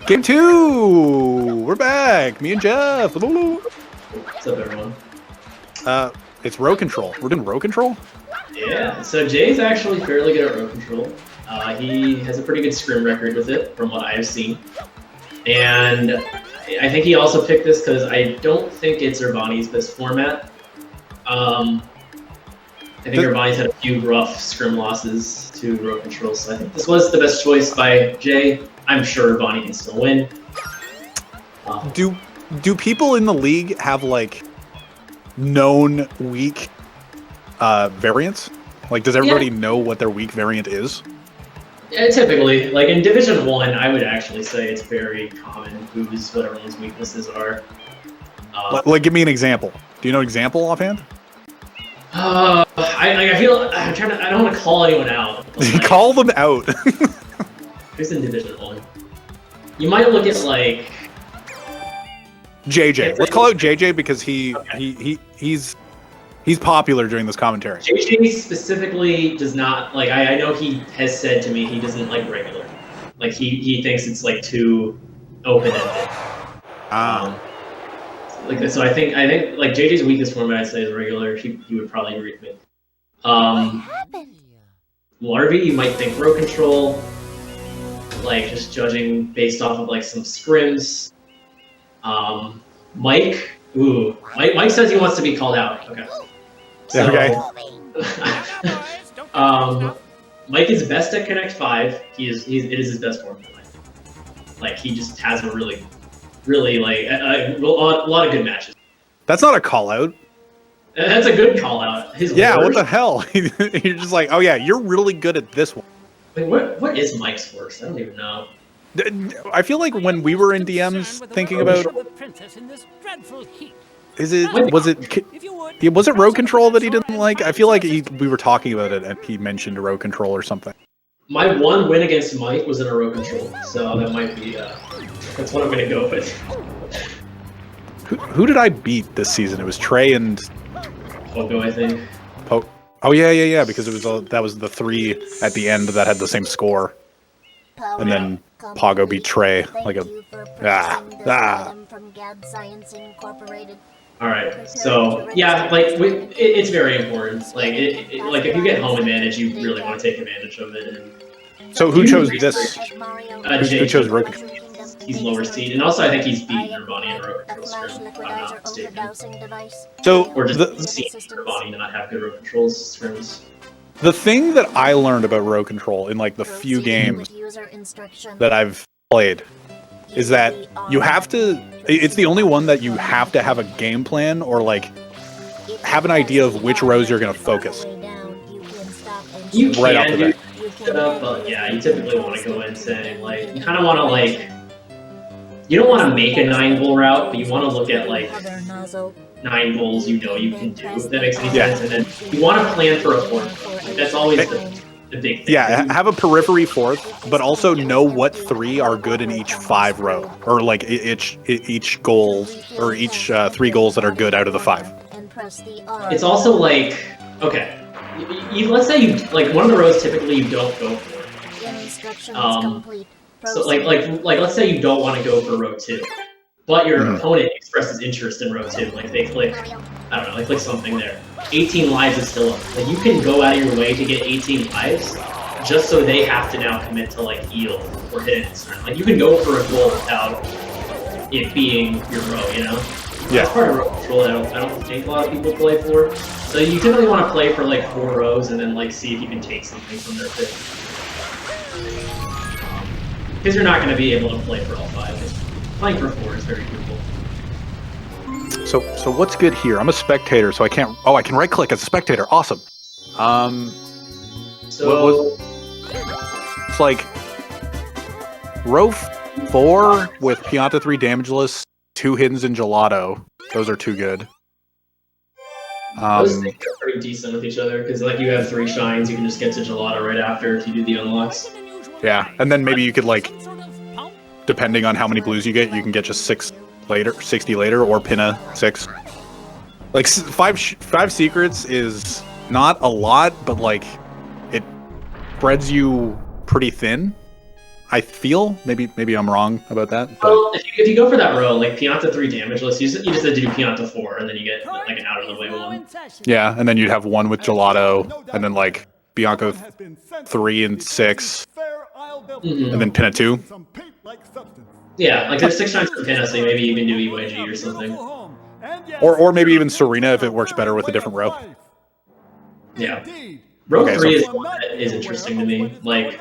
Game 2! We're back! Me and Jeff! What's up, everyone? It's row control. We're doing row control? Yeah, so Jay's actually fairly good at row control. He has a pretty good scrim record with it, from what I have seen. And I think he also picked this because I don't think it's Urbani's best format. I think Urbani's had a few rough scrim losses to row control, so I think this was the best choice by Jay. I'm sure Urbani can still win. Do people in the league have like known weak variants? Like, does everybody know what their weak variant is? Yeah, typically, like in Division 1, I would actually say it's very common who's what everyone's weaknesses are. Like, give me an example. Do you know an example offhand? I feel I'm trying to. I don't want to call anyone out. Like, call them out. who's in Division 1? You might look at like JJ. Let's call out JJ because he's popular during this commentary. JJ specifically does not like. I know he has said to me he doesn't like regular. Like he thinks it's like too open ended. Like so, I think like JJ's weakest format I'd say is regular. He would probably agree with me. Larvae, you might think row control. Like just judging based off of like some scrims. Mike, Mike says he wants to be called out. Okay. So, okay. Mike is best at Connect 5. It is his best form. Like he just has a really like a lot of good matches. That's not a call out. That's a good call out. What the hell? You're just like, oh yeah, you're really good at this one. Wait, what is Mike's worst? I don't even know. I feel like when we were in DMs thinking about, was it row control that he didn't like? I feel like we were talking about it and he mentioned row control or something. My one win against Mike was in a row control, so that might be that's what I'm gonna go with. Who did I beat this season? It was Trey and Pogo, I think. Oh yeah, because it was that was the 3 at the end that had the same score, and then Pogo beat Trey like a All right, so yeah, like it's very important. Like like if you get home advantage, you really want to take advantage of it. And so who chose this? Who chose row control? He's lower seed, and also I think he's beaten Urbani in a row control scrim, if I'm not mistaken. So or just seen Urbani not have good row controls scrims. The thing that I learned about row control in like the few games that I've played is that you have to. It's the only one that you have to have a game plan or like have an idea of which rows you're going to focus. You right off the bat. But yeah, you typically want to go in saying like you kind of want to like. You don't want to make a 9-goal route, but you want to look at like 9 goals you know you can do. If that makes any sense, and then you want to plan for a 4th. Like, that's always the big thing. Yeah, have a periphery 4th, but also know what 3 are good in each 5 row, or like each goal or each 3 goals that are good out of the 5. It's also like okay, let's say you like one of the rows typically you don't go for. So like let's say you don't want to go for row 2, but your opponent expresses interest in row 2. Like they click, I don't know, they click something there. 18 lives is still up. Like you can go out of your way to get 18 lives, just so they have to now commit to like heal or hit an instant. Like you can go for a goal without it being your row, you know? Yeah. That's part of row control I don't think a lot of people play for. So you typically want to play for like 4 rows and then like see if you can take something from their pick. Because you're not going to be able to play for all 5. Playing for 4 is very doable. So what's good here? I'm a spectator, so I can't. Oh, I can right click as a spectator. Awesome. So it's like row 4 with Pianta 3 damageless, 2 hiddens and gelato. Those are too good. Those things are pretty decent with each other because like you have 3 shines, you can just get to gelato right after if you do the unlocks. Yeah, and then maybe you could like, depending on how many blues you get, you can get just 60 later, or Pinna 6. Like 5 secrets is not a lot, but like it spreads you pretty thin. I feel maybe I'm wrong about that. But Well, if you go for that row, like Pianta 3 damage list, you just have to do Pianta 4, and then you get like an out of the way one. yeah, and then you'd have one with Gelato, and then like Bianco 3 and 6, and then Pinna 2. Yeah, like there's 6 shines for Pinna, so maybe you can do EYG or something. Or maybe even Serena if it works better with a different row. Yeah. Row Okay, 3 is one that is interesting to me. Like,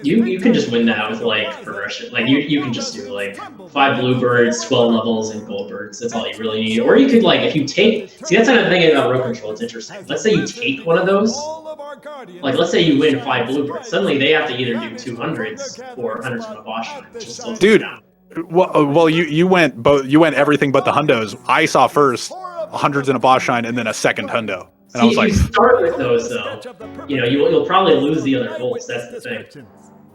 you can just win that with like progression. Like you can just do like 5 bluebirds, 12 levels, and goldbirds. That's all you really need. Or you could like if you take that's another thing about row control. It's interesting. Let's say you take one of those. Like let's say you win 5 bluebirds. Suddenly they have to either do 200s or 100s from a boss. Dude, well you went everything but the hundos. I saw first 100s in a boss shine and then a second hundo. And I was like, if you start with those though, you know you'll probably lose the other golds. That's the thing.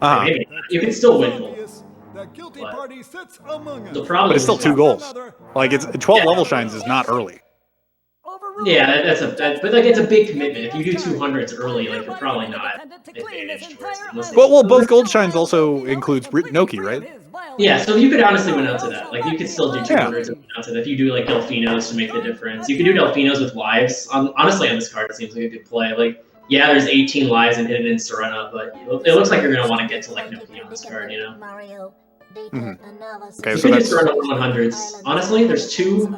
Maybe you can still win golds. The problem but it's still 2 goals. Like it's 12 level shines is not early. Yeah, but like it's a big commitment. If you do 200s early, like you're probably not advantaged towards it. Well, both gold shines also includes Noki, right? Yeah, so you could honestly win out to that. Like you could still do 200s and win out to that. If you do like Delfinos to make the difference, you can do Delfinos with lives. Honestly, on this card, it seems like a good play. Like, yeah, there's 18 lives and hidden in Serena, but it looks like you're gonna want to get to like Noki on this card, you know. Okay, you so can that's do Serena 100s. Honestly, there's 2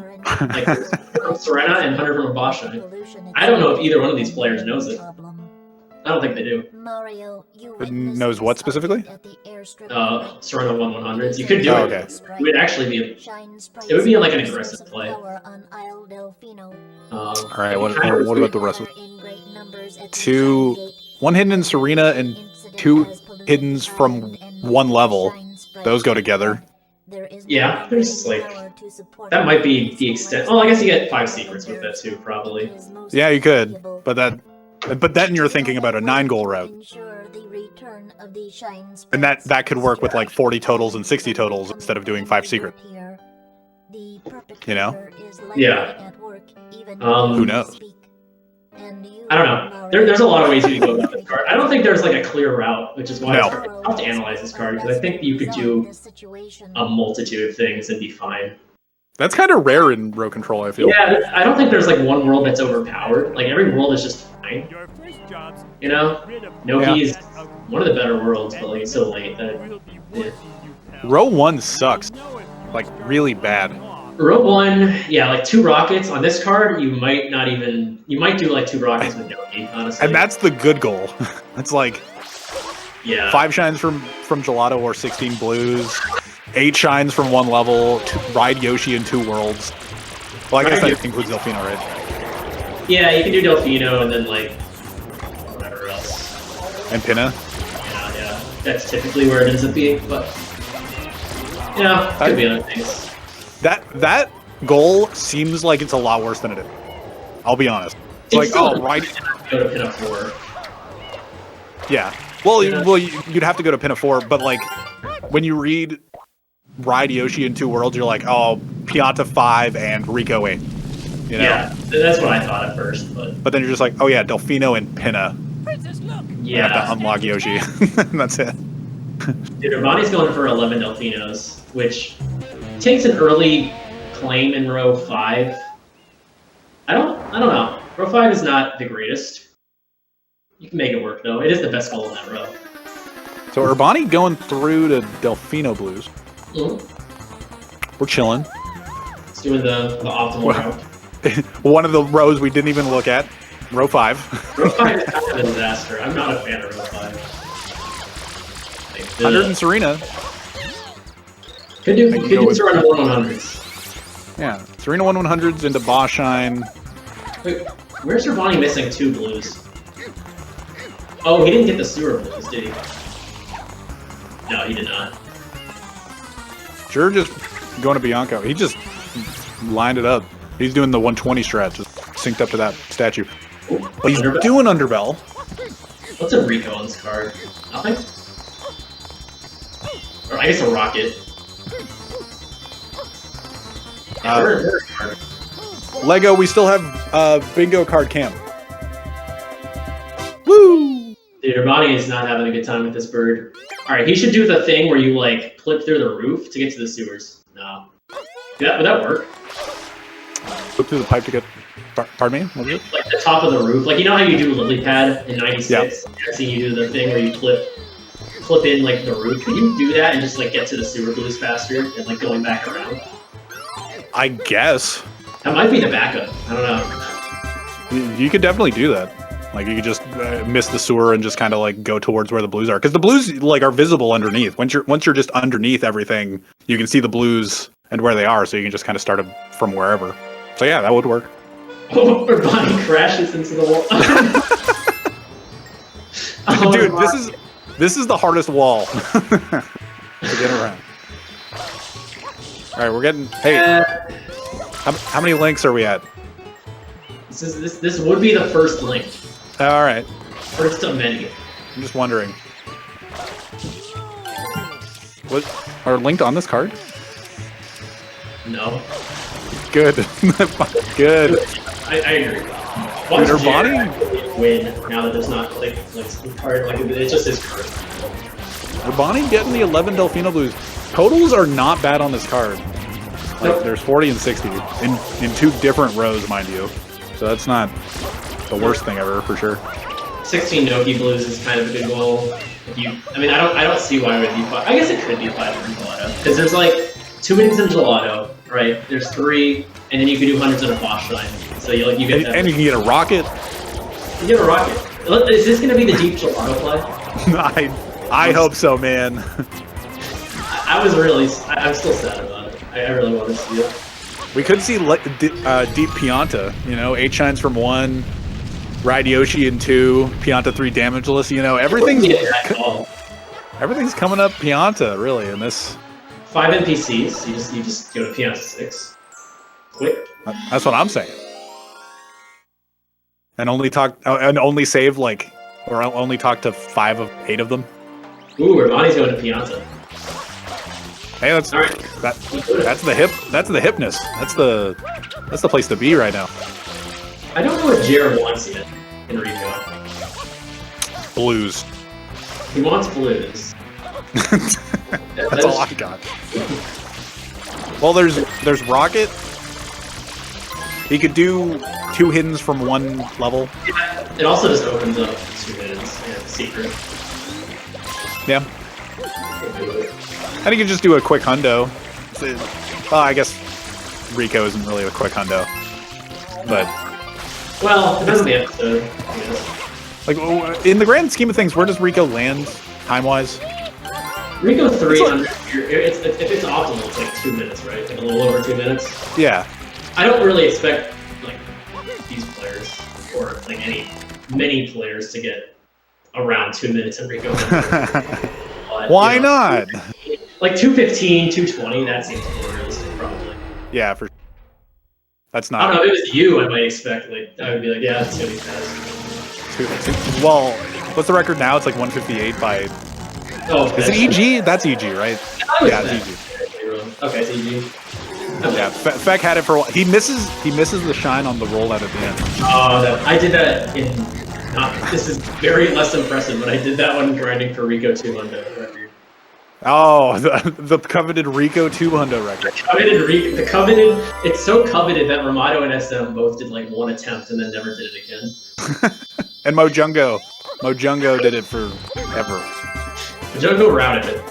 like from Serena and 100 from a boss shine. I don't know if either one of these players knows it. I don't think they do. Knows what specifically? Serena 100s. You could do it. Okay. It would actually be. It would be like an aggressive play. All right. What about the rest of it? 1 hidden in Serena and 2 hiddens from 1 level. Those go together. Yeah, there's like that might be the extent. Oh, I guess you get 5 secrets with that too, probably. Yeah, you could, but then you're thinking about a 9 goal route, and that could work with like 40 totals and 60 totals instead of doing 5 secrets. You know? Yeah. Who knows? I don't know. There's a lot of ways you can go about this card. I don't think there's like a clear route, which is why it's tough to analyze this card, because I think you could do a multitude of things and be fine. That's kind of rare in row control, I feel. Yeah, I don't think there's like one world that's overpowered. Like every world is just fine. You know? Noki is one of the better worlds, but like it's so late that Row 1 sucks. Like really bad. Row 1, yeah, like 2 rockets. On this card, you might do like 2 rockets with Noki, honestly. And that's the good goal. It's like 5 shines from Gelato or 16 blues, 8 shines from 1 level, ride Yoshi in 2 worlds. Well, I guess that includes Delfino, right? Yeah, you can do Delfino and then like whatever else. And Pinna? Yeah. That's typically where it ends up being, but could be other things. That goal seems like it's a lot worse than it is. I'll be honest. It's like, right. Go to Pinna 4. Yeah. Well, you'd have to go to Pinna 4, but like when you read Ride Yoshi in 2 worlds, you're like, oh, Pianta 5 and Rico 8. You know? Yeah, that's what I thought at first, but then you're just like, oh yeah, Delfino and Pinna. Yeah. You have to unlock Yoshi. That's it. Dude, Urbani's going for 11 Delfinos, which takes an early claim in row 5. I don't know. Row 5 is not the greatest. You can make it work though. It is the best goal in that row. So Urbani going through to Delfino blues. We're chilling. It's doing the optimal route. One of the rows we didn't even look at. Row 5. Row 5 is kind of a disaster. I'm not a fan of row 5. 100 and Serena. Could do Serena 100s. Yeah, Serena 100s into boss shine. Wait, where's Urbani missing 2 blues? Oh, he didn't get the sewer blues, did he? No, he did not. Sure, just going to Bianco. He just lined it up. He's doing the 120 strat, just synced up to that statue. But he's doing Underbell. What's a Rico on this card? Nothing? Or I guess a rocket. Lego, we still have bingo card cam. Woo! Dude, Urbani is not having a good time with this bird. All right, he should do the thing where you like clip through the roof to get to the sewers. No. Would that work? Clip through the pipe to get. Pardon me? What is it? Like the top of the roof. Like you know how you do lily pad in '96? Yeah. I've seen you do the thing where you clip in like the roof. Can you do that and just like get to the sewer blues faster and like going back around? I guess. That might be the backup. I don't know. You could definitely do that. Like you could just miss the sewer and just kind of like go towards where the blues are, because the blues like are visible underneath. Once you're just underneath everything, you can see the blues and where they are, so you can just kind of start from wherever. So yeah, that would work. Oh, Urbani crashes into the wall. Oh, dude, this is the hardest wall to get around. All right, we're getting. Hey, how many links are we at? This would be the first link. All right. First of many. I'm just wondering. What are linked on this card? No. Good. Good. I agree. Dude, Urbani win now that there's not like card like it's just his card. Urbani getting the 11 Delfino Blues. Totals are not bad on this card. Like Nope. there's 40 and 60 in two different rows, mind you. So that's not the worst thing ever for sure. 16 Noki Blues is kind of a good goal. I mean, I don't see why it would be 5. I guess it could be 5 in Gelato because there's like 2 wins in Gelato, right? There's 3, and then you can do hundreds in a boss shrine. So you get that. And you can get a rocket. You get a rocket. Is this going to be the deep Gelato play? I hope so, man. I'm still sad about it. I really want to see it. We could see deep Pianta, 8 shines from 1, Ride Yoshi in 2, Pianta 3 damageless, everything's coming up Pianta, really, in this. 5 NPCs, you just go to Pianta 6. Quick. That's what I'm saying. And only save or only talk to 5 of 8 of them. Ooh, Urbani's going to Pianta. Hey, that's All right. that's the hipness. That's the place to be right now. I don't know what Jared wants yet in Rico. Blues. He wants blues. That's all I got. Well, there's Rocket. He could do 2 hiddens from 1 level. Yeah, it also just opens up 2 minutes. Yeah, secret. Yeah. And he could just do a quick hundo. Well, I guess Rico isn't really a quick hundo. But well, it depends on the episode, I guess. like in the grand scheme of things, where does Rico land time-wise? Rico 300, if it's optimal, it's like 2 minutes, right? Like a little over 2 minutes. Yeah. I don't really expect like these players or like many players to get around 2 minutes in Rico. But, Why not? Like 215, 220, that seems more realistic, probably. Yeah, for that's not. I don't know, if it was you, I might expect, like, I would be like, yeah, it's gonna be fast. Well, what's the record now? It's like 158 by. Oh, Is it EG? That's EG, right? Yeah, it's EG. Okay, it's EG. Yeah, Feck had it for a while. He misses the shine on the rollout at the end. Oh, I did that in. This is very less impressive, but I did that one grinding for Rico 2 on the record. Oh, the coveted Rico 2 hundo record. The coveted. It's so coveted that Ramato and SM both did like 1 attempt and then never did it again. And Mojungo did it forever. Mojungo routed it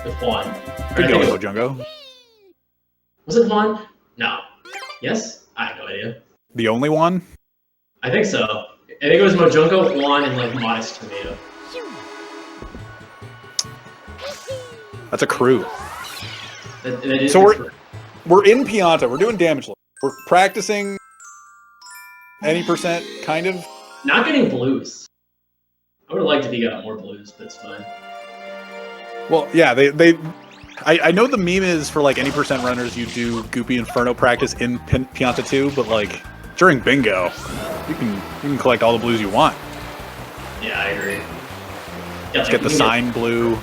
with Juan. Good going, Mojungo. Was it Juan? No. Yes? I have no idea. The only one? I think so. I think it was Mojungo, Juan, and like Modest Tomato. That's a crew. That is So we're in Pianta. We're doing damage. We're practicing any percent, kind of. not getting blues. I would have liked if he got more blues, but it's fine. Well, yeah, I know the meme is for like any percent runners, you do Goopy Inferno practice in Pianta 2, but like during bingo, you can collect all the blues you want. Yeah, I agree. Yeah, Let's get the sign blue.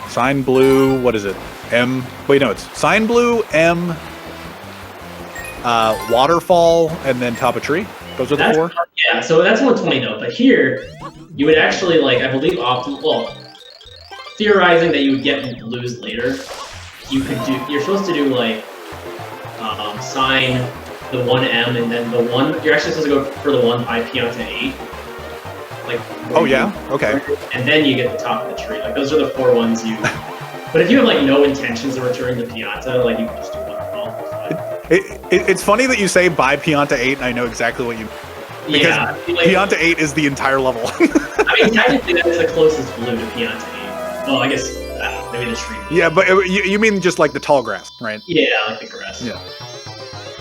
Sign blue, what is it? M. Wait, no, it's sign blue, M, waterfall, and then top of tree. Those are the 4? Yeah, so that's 120 though. But here, you would actually, like, I believe well, theorizing that you would get blues later, you're supposed to do, like, sign the 1M and then the 1, you're actually supposed to go for the 1 by peon to 8. Like, oh yeah? Okay. And then you get the top of the tree. Like, those are the 4 ones you... But if you have, like, no intentions of returning the Pianta, like, you can just do 1 call. It's funny that you say by peon to 8, and I know exactly what you mean. Because yeah, like, peon to 8 is the entire level. I mean, technically, that's the closest blue to peon to 8. Well, I guess, I don't know, maybe the tree. Yeah, but you mean just like the tall grass, right? Yeah, like the grass. Yeah.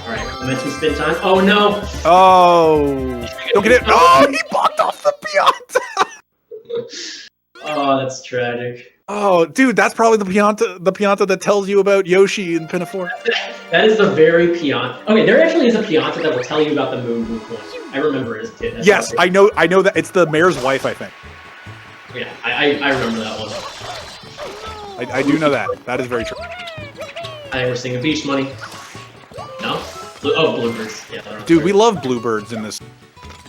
Alright, momentum spin time. Oh, no! Oh! Don't get it! Oh, he blocked off the Pianta! Oh, that's tragic. Oh, dude, that's probably the Pianta that tells you about Yoshi in Pinafore. That is the very Pianta. Okay, there actually is a Pianta that will tell you about the moon one. I remember it as a kid. That's yes, I know that. It's the mayor's wife, I think. Yeah, I remember that one. I do know that. That is very true. I think we're seeing a beach money. No? Oh, bluebirds. Yeah, dude, we love bluebirds in this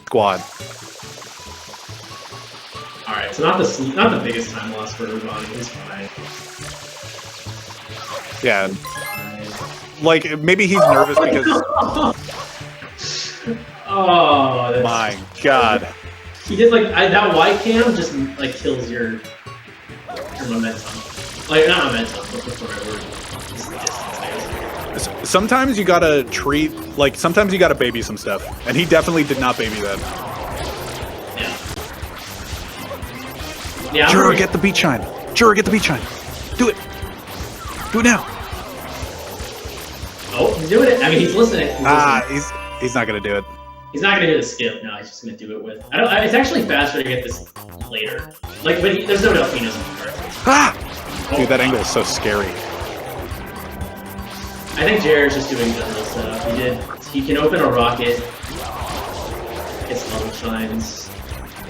squad. Alright, so not the biggest time loss for Urbani. He's fine. Yeah. Like, maybe he's nervous because... Oh, that's... My god. He did, like, that Y cam just, like, kills your momentum. Like, not momentum, but what's the right word? Sometimes you gotta treat, like, sometimes you gotta baby some stuff. And he definitely did not baby that. Yeah. Jura, get the beat shine. Jura, get the beat shine. Do it. Do it now. Oh, he's doing it. I mean, he's listening. He's not gonna do it. He's not gonna do the skip. No, he's just gonna do it with. It's actually faster to get this later. Like, but there's no Delfinos in the card. Ah! Dude, that angle is so scary. I think Jared's just doing general setup. He can open a rocket, gets level shines,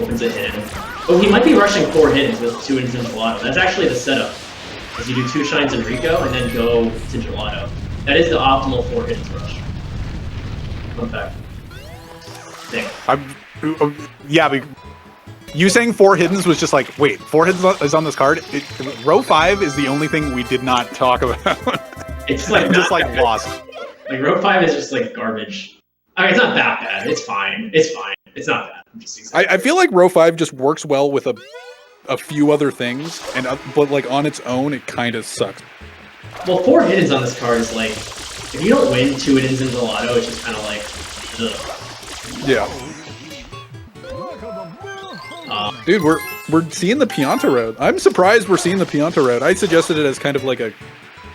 opens a hidden. Oh, he might be rushing 4 hiddens with 2 into Gelato. That's actually the setup. Is you do 2 shines in Rico and then go to Gelato. That is the optimal 4 hiddens rush. Fun fact. Yeah, you saying 4 hiddens was just like, wait, 4 hiddens is on this card? Row 5 is the only thing we did not talk about. It's like just like lost. Like row 5 is just like garbage. I mean, it's not that bad. It's fine. It's fine. It's not bad. I'm just I feel like row 5 just works well with a few other things, but like on its own, it kind of sucks. Well, 4 hiddens on this card is like, if you don't win 2 hiddens in Gelato, it's just kind of like, ugh. Yeah. Dude, we're seeing the Pianta road. I'm surprised we're seeing the Pianta road. I suggested it as kind of like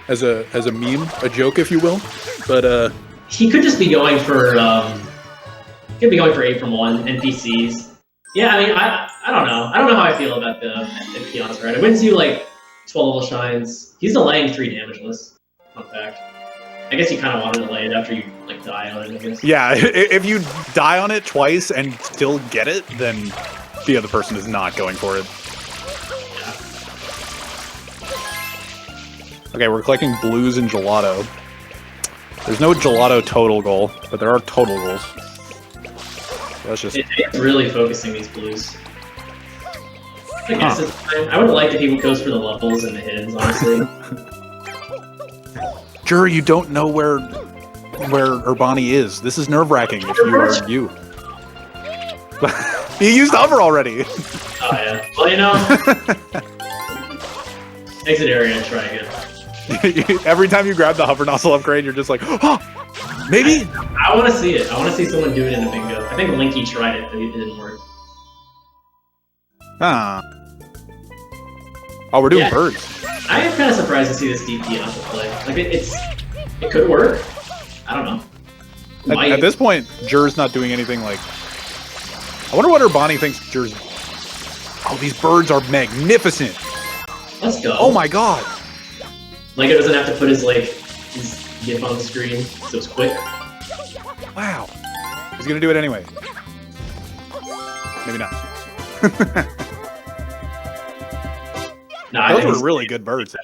as a meme, a joke, if you will. But he could just be going for 8 from 1 NPCs. Yeah, I mean, I don't know. I don't know how I feel about the Pianta road. It wins you like 12 level shines. He's delaying 3 damageless. Fun fact. I guess you kind of wanted to delay it after you like die on it, I guess. Yeah, if you die on it twice and still get it, then the other person is not going for it. Yeah. Okay, we're collecting blues and gelato. There's no gelato total goal, but there are total goals. That's just... It's really focusing these blues. I guess it's fine. I would like if he goes for the levels and the hiddens, honestly. Jura, you don't know where Urbani is. This is nerve-wracking if you are you. He used hover already. Oh yeah. Well, you know, exit area and try again. Every time you grab the hover nozzle upgrade, you're just like, oh, maybe. I want to see it. I want to see someone do it in a bingo. I think Linky tried it, but it didn't work. Ah. Oh, we're doing birds. I am kind of surprised to see this DP on the play. Like it could work. I don't know. At this point, Jur's not doing anything like. I wonder what Urbani thinks Jur's. Oh, these birds are magnificent. Let's go. Oh my god. Lego doesn't have to put his GIF on the screen, so it's quick. Wow. He's gonna do it anyway. Maybe not. Nah, those were really good birds.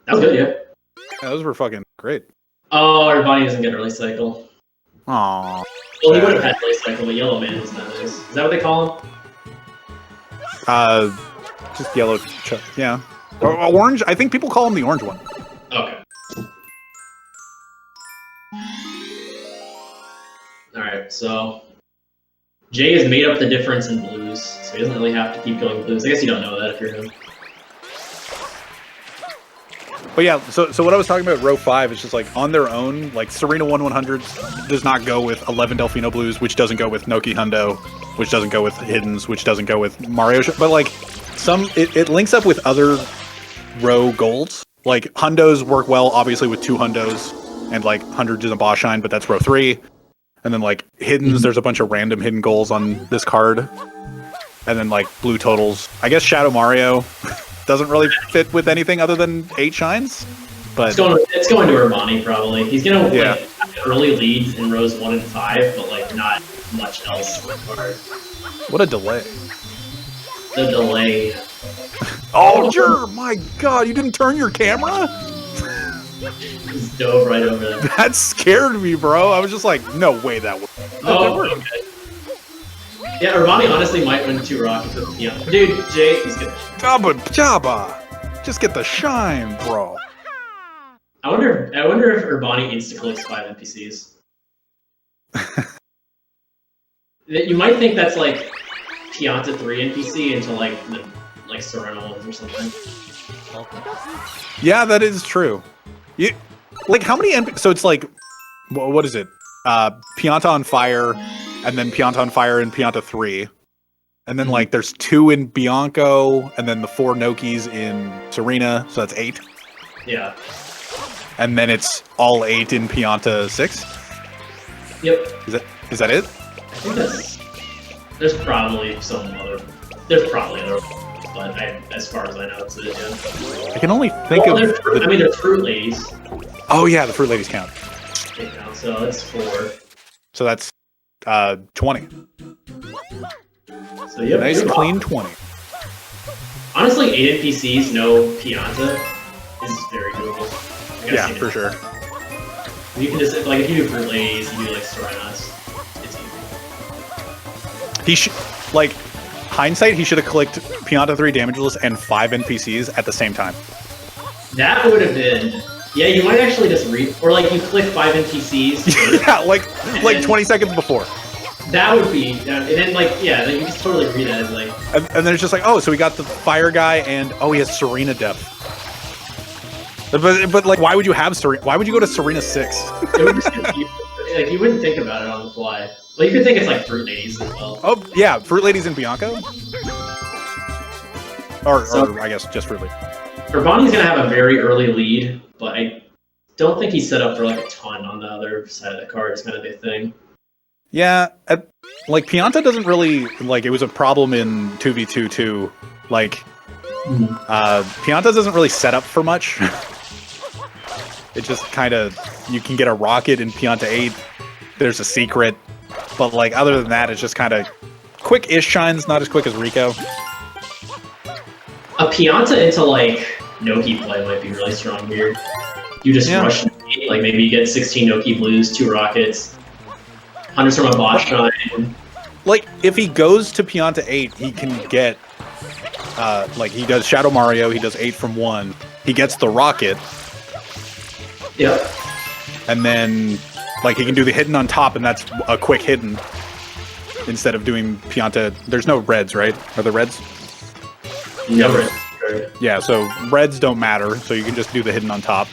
That was good, yeah. Yeah, those were fucking great. Oh, Urbani doesn't get early cycle. Aww. Well, he would have had early cycle, but Yellow Man is not nice. Is that what they call him? Just yellow. Yeah. Or orange. I think people call him the orange one. Okay. All right. So Jay has made up the difference in blues, so he doesn't really have to keep going blues. I guess you don't know that if you're him. But yeah, so what I was talking about, row 5, is just like on their own, like Serena 1-100 does not go with 11 Delfino Blues, which doesn't go with Noki Hundo, which doesn't go with Hiddens, which doesn't go with Mario. But like it links up with other row golds. Like Hundos work well, obviously, with 2 Hundos, and like 100 is a boss shine, but that's row 3. And then like Hiddens, there's a bunch of random hidden goals on this card. And then like blue totals. I guess Shadow Mario doesn't really fit with anything other than 8 shines, but it's going to Urbani probably. He's gonna like early leads in rows 1 and 5, but like not much else in the card. What a delay! The delay. Oh, my God! You didn't turn your camera? Just dove right over them. That scared me, bro. I was just like, no way that would. Oh, okay. Yeah, Urbani honestly might win 2 rockets with Pianta. Dude, Jay, he's good. Jabba! Just get the shine, bro. I wonder if Urbani insta-collects 5 NPCs. You might think that's like Pianta 3 NPC into like the Serena ones or something. Yeah, that is true. Like how many so it's like, what is it? Pianta on Fire, and then Pianta on Fire and Pianta 3. And then like there's 2 in Bianco, and then the 4 Nokis in Serena, so that's 8. Yeah. And then it's all 8 in Pianta 6? Yep. Is that it? I think there's probably some other. There's probably other, but as far as I know, it's it. Yeah. I can only think of. There's Fruit Ladies. Oh yeah, the Fruit Ladies count. They count, so that's 4. So that's 20. So yep, nice clean 20. Honestly, 8 NPCs, no Pianta, is very doable. Yeah, for sure. You can just like if you do Fruit Ladies, you do like Serenas. He should, like, hindsight, he should have clicked Pianta 3 damageless and 5 NPCs at the same time. That would have been. Yeah, you might actually just read, or like you click 5 NPCs. Yeah, like 20 seconds before. That would be, and then like, yeah, then you can totally read that as like. And then it's just like, oh, so we got the fire guy, and oh, he has Serena depth. But like, why would you have Serena? Why would you go to Serena 6? It would just like you wouldn't think about it on the fly. Well, you could think it's like Fruit Ladies as well. Oh yeah, Fruit Ladies and Bianco. Or I guess just Fruit Ladies. Urbani's gonna have a very early lead, but I don't think he's set up for like a ton on the other side of the card. It's kind of the thing. Yeah, like Pianta doesn't really like. It was a problem in 2v2 too. Like, Pianta doesn't really set up for much. It just kind of, you can get a rocket in Pianta 8. There's a secret, but like other than that, it's just kind of quick-ish shines, not as quick as Rico. A Pianta into like Noki play might be really strong here. You just rush, like maybe you get 16 Noki blues, 2 rockets. 100 from a boss shine. Like, if he goes to Pianta 8, he can get, like, he does Shadow Mario, he does 8 from 1, he gets the rocket. Yep. And then, like, he can do the hidden on top, and that's a quick hidden. Instead of doing Pianta, there's no reds, right? Are there reds? No reds. Yeah, so reds don't matter, so you can just do the hidden on top.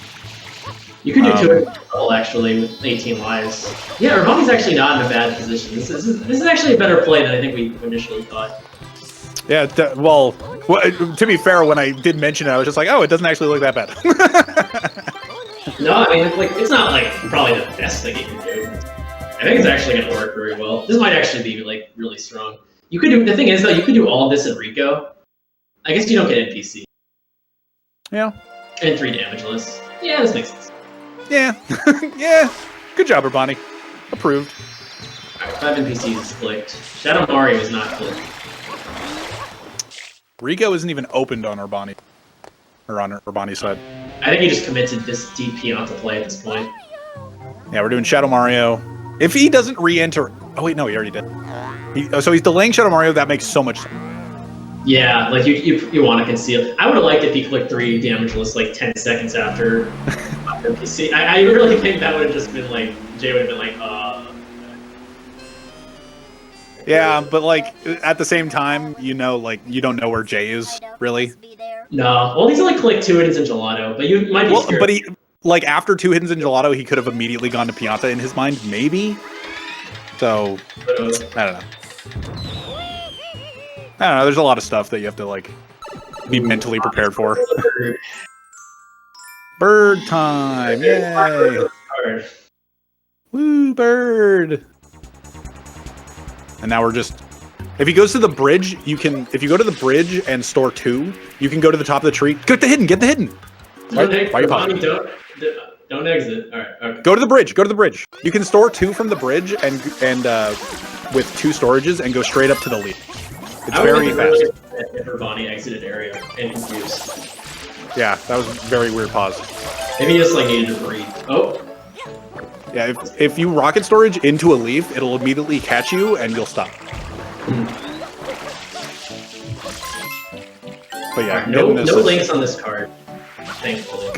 You can do 2 actually with 18 lives. Yeah, Urbani's actually not in a bad position. This is actually a better play than I think we initially thought. Yeah, well, to be fair, when I did mention it, I was just like, oh, it doesn't actually look that bad. No, I mean, it's not like probably the best thing you can do. I think it's actually going to work very well. This might actually be like really strong. You could do, the thing is though, you could do all of this in Rico. I guess you don't get NPC. Yeah. And 3 damageless. Yeah, this makes sense. Yeah. Yeah. Good job, Urbani. Approved. Alright, 5 NPCs is clicked. Shadow Mario is not clicked. Rico isn't even opened on Urbani. Or on Urbani's side. I think he just committed this deep Pianta play at this point. Yeah, we're doing Shadow Mario. If he doesn't re-enter... Oh, wait, no, he already did. So he's delaying Shadow Mario. That makes so much sense. Yeah, like you want to conceal. I would have liked if he clicked 3 damageless like 10 seconds after PC. I really think that would have just been like Jay would have been like, Yeah, but like at the same time, you know, like you don't know where Jay is really. No, well, he's only clicked 2 hidden in gelato, but you might be scared. But he like after 2 hidden in gelato, he could have immediately gone to Pianta in his mind, maybe. So I don't know. I don't know. There's a lot of stuff that you have to like be mentally prepared for. Bird time! Yay! Woo, bird! And now we're just. If he goes to the bridge, you can. If you go to the bridge and store 2, you can go to the top of the tree. Get the hidden! Get the hidden! Why are you pausing? Don't exit. All right. Okay. Go to the bridge. Go to the bridge. You can store 2 from the bridge and with 2 storages and go straight up to the lead. It's very fast. If Urbani exited area and confused. Yeah, that was a very weird pause. Maybe he just like needed to breathe. Oh. Yeah, if you rocket storage into a leaf, it'll immediately catch you and you'll stop. But yeah, right, no links on this card, thankfully.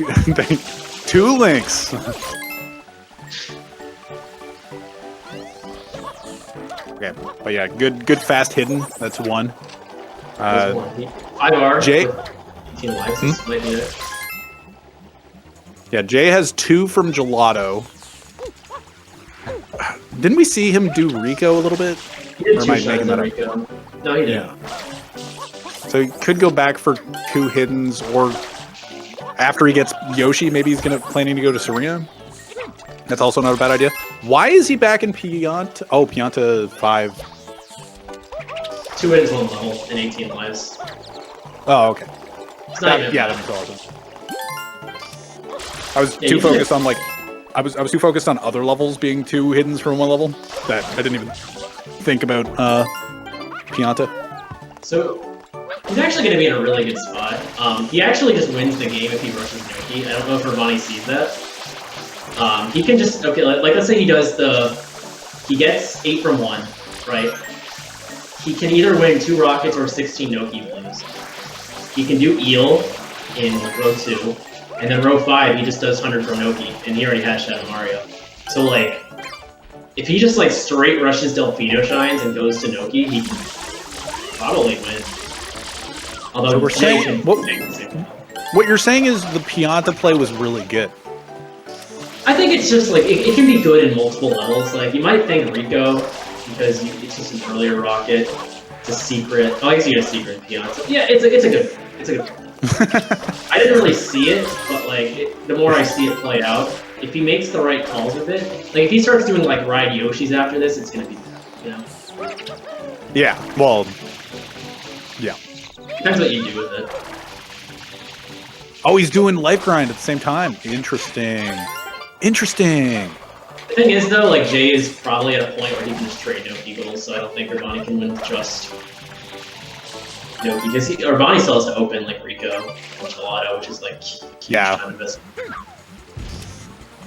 2 links. Okay, but yeah, good fast hidden. That's 1. 5R. Jay. 18 lives. Might be it. Yeah, Jay has 2 from gelato. Didn't we see him do Rico a little bit? He did or 2 am I shots making that on up? Rico. No, he didn't. Yeah. So he could go back for 2 hiddens, or after he gets Yoshi, maybe he's planning to go to Serena. That's also not a bad idea. Why is he back in Pianta? Oh, Pianta 5. 2 hidden 1 level and 18 lives. Oh, okay. That makes awesome. I was too focused on like, I was too focused on other levels being 2 hiddens from 1 level that I didn't even think about Pianta. So he's actually going to be in a really good spot. He actually just wins the game if he rushes Noki. I don't know if Urbani sees that. He can just, okay, like let's say he does he gets 8 from 1, right? He can either win 2 rockets or 16 Noki blues. He can do Eel in row 2, and then row 5 he just does 100 from Noki, and he already has Shadow Mario. So like, if he just like straight rushes Delfino Shines and goes to Noki, he can probably win. Although so we're saying what you're saying is the Pianta play was really good. I think it's just like it can be good in multiple levels. Like you might think Rico because it's just an earlier rocket. It's a secret. Oh, I guess you get a secret in Pianta. Yeah, it's a good. I didn't really see it, but like the more I see it play out, if he makes the right calls with it, like if he starts doing like ride Yoshis after this, it's gonna be, you know. Yeah. Well. Yeah. Depends what you do with it. Oh, he's doing life grind at the same time. Interesting. Interesting. The thing is, though, like Jay is probably at a point where he can just trade Noki goals, so I don't think Urbani can win with just Noki, because Urbani still has to open like Rico or Gelato, which is like yeah.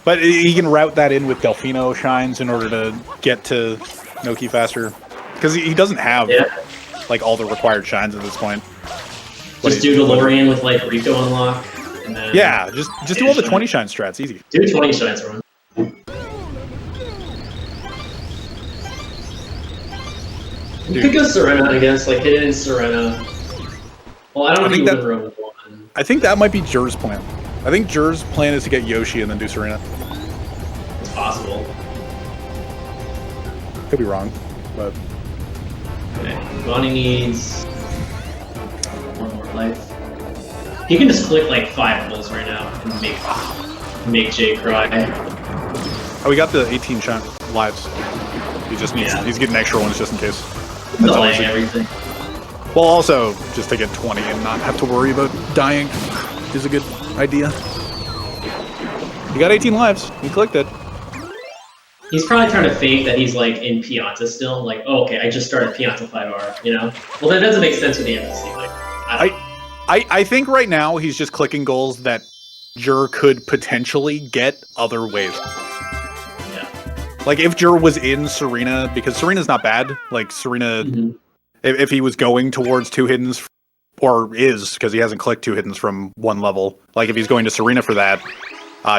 But he can route that in with Delfino Shines in order to get to Noki faster, because he doesn't have like all the required shines at this point. Just do DeLorean with like Rico unlock, and then just do all the 20 shine strats, easy. Do 20 shines for him. You could go Serena, I guess, like hit it in Serena. Well, I don't know if you would row 1. I think that might be Jur's plan. I think Jur's plan is to get Yoshi and then do Serena. It's possible. Could be wrong, but... Okay, Bonnie needs 1 more life. He can just click like 5 bulls right now and make Jay cry. Oh, we got the 18 shine lives. He just needs he's getting extra ones just in case. That's delaying everything. Well, also just to get 20 and not have to worry about dying is a good idea. You got 18 lives. You clicked it. He's probably trying to fake that he's like in Pianta still. Like, oh, okay, I just started Pianta 5R. You know? Well, that doesn't make sense with the NPC. Like, I think right now he's just clicking goals that Jur could potentially get other ways. Yeah. Like if Jur was in Serena, because Serena's not bad. Like Serena if he was going towards 2 hiddens, or is, because he hasn't clicked 2 hiddens from 1 level. Like if he's going to Serena for that,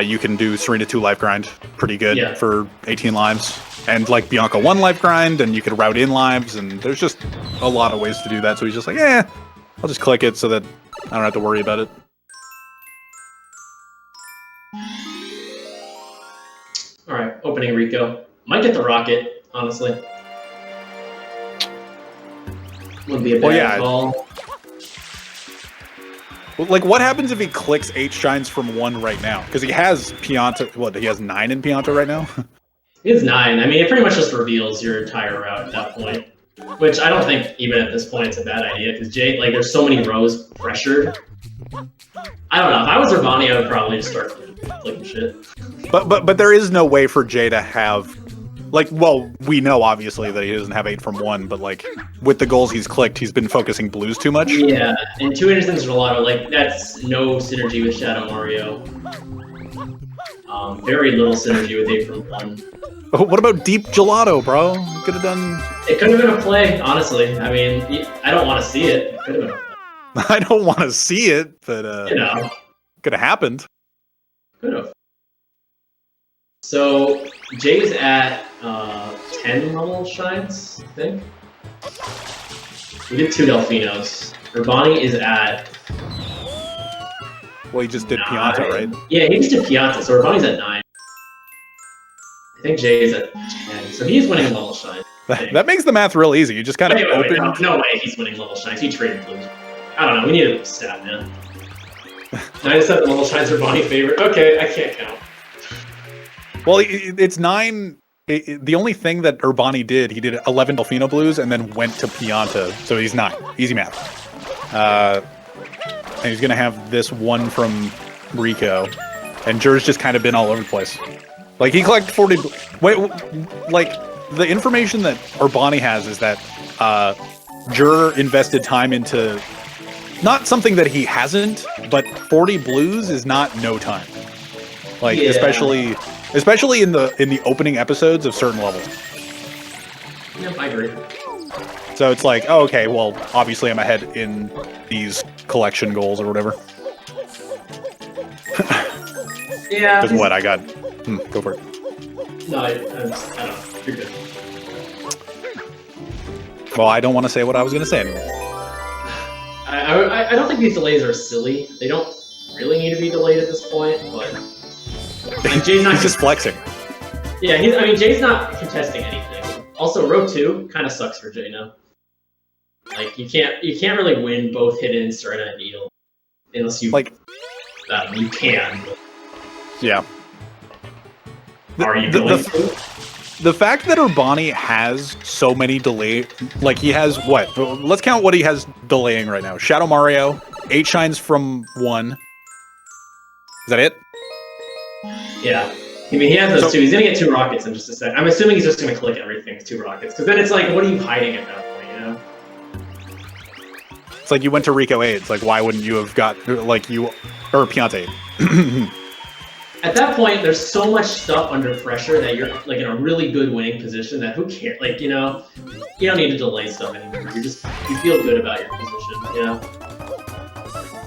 you can do Serena 2 life grind pretty good for 18 lives. And like Bianca 1 life grind, and you could route in lives, and there's just a lot of ways to do that. So he's just like, I'll just click it so that I don't have to worry about it. Alright, opening Rico. Might get the rocket, honestly. Wouldn't be a bad call. Like, what happens if he clicks 8 shines from 1 right now? Because he has Pianta. What, he has 9 in Pianta right now? He has 9. I mean, it pretty much just reveals your entire route at that point. Which I don't think, even at this point, it's a bad idea. Because Jay, like, there's so many rows pressured. I don't know. If I was Urbani, I would probably just start clicking shit. But there is no way for Jay to have... Like, well, we know, obviously, that he doesn't have 8 from 1, but, like, with the goals he's clicked, he's been focusing blues too much. Yeah, and 2 innocents gelato, like, that's no synergy with Shadow Mario. Very little synergy with 8 from 1. What about deep gelato, bro? You could have done... It could have been a play, honestly. I mean, I don't want to see it. It could have been a play. I don't want to see it, but, you know. Could have happened. Could have. So, Jay's at 10 level shines, I think. We did 2 Delfinos. Urbani is at... Well, he just did 9. Pianta, right? Yeah, he just did Pianta, so Urbani's at 9. I think Jay is at 10, so he's winning level shine. That makes the math real easy. You just kind of open... No way he's winning level shines. He traded blues. I don't know, we need a stat, man. 97 level shines Urbani favorite. Okay, I can't count. Well, it's 9... the only thing that Urbani did, he did 11 Delfino Blues and then went to Pianta, so he's 9. Easy math. And he's going to have this 1 from Rico, and Jur's just kind of been all over the place. Like, he collected 40... Wait, like, the information that Urbani has is that Jur invested time into... Not something that he hasn't, but 40 blues is not no time. Like, especially in the opening episodes of certain levels. Yep, I agree. So it's like, oh, okay, well, obviously I'm ahead in these collection goals or whatever. Yeah. Because what I got. Go for it. No, I don't know. You're good. Well, I don't want to say what I was going to say anymore. I don't think these delays are silly. They don't really need to be delayed at this point, but like, Jay's not. He's just flexing. Yeah, I mean, Jay's not contesting anything. Also, row 2 kind of sucks for Jay now. Like, you can't really win both hidden Serena and Eel unless you like. You can. But... Yeah. Are you going to? The fact that Urbani has so many delay, like he has what? Let's count what he has delaying right now. Shadow Mario, 8 shines from 1. Is that it? Yeah. I mean, he has those 2. He's gonna get 2 rockets in just a sec. I'm assuming he's just gonna click everything as 2 rockets, because then it's like, what are you hiding at that point, you know? It's like you went to Rico 8. It's like, why wouldn't you have got, like, or Pianta 8? At that point, there's so much stuff under pressure that you're like in a really good winning position that who cares? Like, you know, you don't need to delay stuff anymore. You feel good about your position, you know?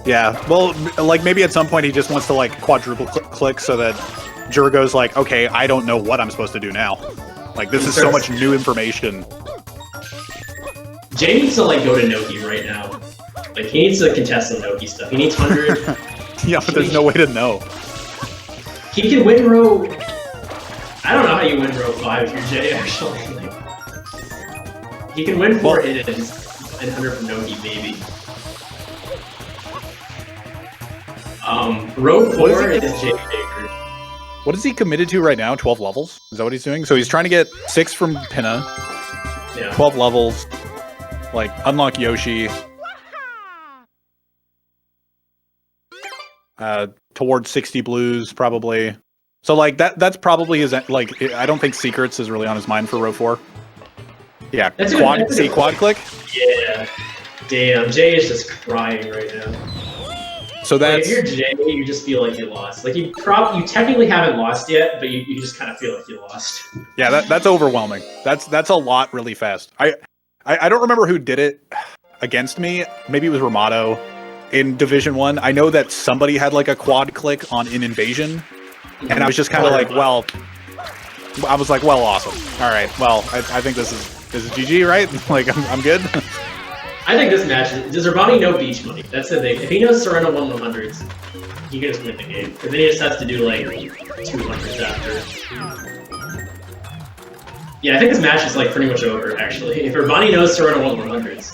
Yeah, well, like maybe at some point he just wants to like quadruple click so that Jur goes like, okay, I don't know what I'm supposed to do now. Like, this is so much new information. Jay needs to like go to Noki right now. Like, he needs to contest some Noki stuff. He needs 100. Yeah, but there's no way to know. He can win row... I don't know how you win row 5 if you're Jay, actually. He can win 4 hiddens and 100 from Nogi, maybe. Row 4 is Jay favored. What is he committed to right now? 12 levels? Is that what he's doing? So he's trying to get 6 from Pinna. Yeah. 12 levels. Like, unlock Yoshi. Towards 60 blues, probably. So, like, that's probably his, like, I don't think Secrets is really on his mind for row 4. Yeah, quad click? Yeah. Damn, Jay is just crying right now. So that's... Like, if you're Jay, you just feel like you lost. Like, you technically haven't lost yet, but you just kind of feel like you lost. Yeah, that's overwhelming. That's a lot really fast. I don't remember who did it against me. Maybe it was Ramato in Division 1. I know that somebody had like a quad click on an invasion, and I was just kind of like, well, awesome. All right, well, I think this is GG, right? Like, I'm good. I think this match does Urbani know beach money? That's the thing. If he knows Serena won 100s, he can just win the game. But then he just has to do like 200s after. Yeah, I think this match is like pretty much over actually. If Urbani knows Serena won 100s,